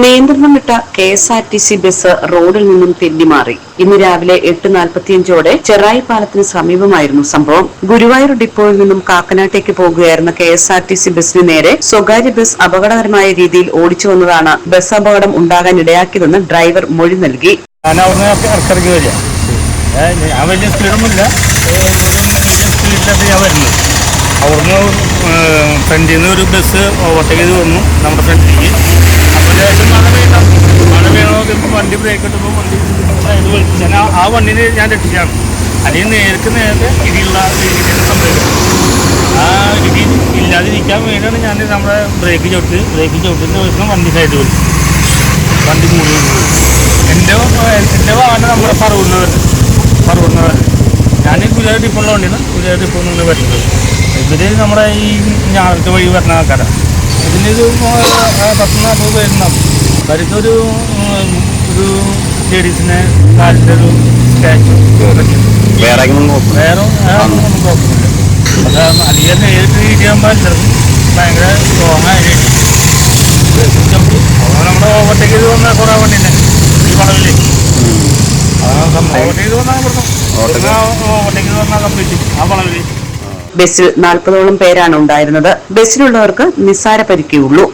നിയന്ത്രണം വിട്ട KSRTC bus റോഡിൽ നിന്നും തെന്നിമാറി. ഇന്ന് രാവിലെ 8:45ഓടെ ചെറായി പാലത്തിന് സമീപമായിരുന്നു സംഭവം. ഗുരുവായൂർ ഡിപ്പോയിൽ നിന്നും കാക്കനാട്ടേക്ക് പോകുകയായിരുന്ന KSRTC ബസിന് നേരെ സ്വകാര്യ ബസ് അപകടകരമായ രീതിയിൽ ഓടിച്ചു വന്നതാണ് ബസ് അപകടം ഉണ്ടാകാൻ ഇടയാക്കിയതെന്ന് ഡ്രൈവർ മൊഴി നൽകി. അവിടുന്ന് ഫ്രണ്ടിൽ നിന്ന് ഒരു ബസ് ഓവർടേക്ക് ചെയ്ത് വന്നു നമ്മുടെ ഫ്രണ്ടിലേക്ക്. അപ്പോൾ മഴ വീണപ്പോൾ വണ്ടി ബ്രേക്ക് ഇട്ടപ്പോൾ വണ്ടി സൈഡ് വലിച്ചു. ഞാൻ ആ വണ്ടിനെ ഞാൻ രക്ഷിച്ചാണ്. അല്ലെങ്കിൽ നേരത്തെ ഇടിയുള്ള രീതിയിൽ സംഭവിക്കും. ആ ഇടി ഇല്ലാതിരിക്കാൻ വേണ്ടിയാണ് ഞാൻ നമ്മുടെ ബ്രേക്ക് ചവിട്ടുന്ന ദിവസം വണ്ടി സൈഡ് വലിച്ചു. വണ്ടി മൂടി എൻ്റെ വാഹനം നമ്മുടെ പറവുന്നവർ ഞാൻ ഗുരുവായൂർ ഡിപ്പോള്ള വണ്ടിയാണ്. ഗുരുവായൂർ ഡിപ്പോയിൽ നിന്ന് വരുന്നത്. ഇവര് നമ്മുടെ ഈ ഞായറാഴ്ച വഴി വരുന്ന ആൾക്കാരാണ്. ഇതിനൊരു 10-40 പേരുണ്ടാവും. അവർക്ക് ഒരു ലേഡീസിനെ കാലിൻ്റെ ഒരു സ്കാച്ച് വേറെ ഒന്നും കുഴപ്പമില്ല. പക്ഷേ അധികം നേരിട്ട് ഇടിയാകുമ്പോൾ ചിലപ്പം ഭയങ്കര സ്ട്രോങ്ങായി നമ്മുടെ ഓവർടേക്ക് ചെയ്ത് വന്നാൽ കുറേ വണ്ടിനെ ഈ വളവിൽ ഓവർടേക്ക് ചെയ്ത് വന്നാൽ ഓവർടേക്ക് ചെയ്ത് വന്നാൽ കംപ്ലീറ്റ് ആ വളവിൽ. ബസ്സിൽ 40ഓളം പേരാണ് ഉണ്ടായിരുന്നത്. ബസ്സിലുള്ളവർക്ക് നിസ്സാര പരിക്കേ ഉള്ളൂ.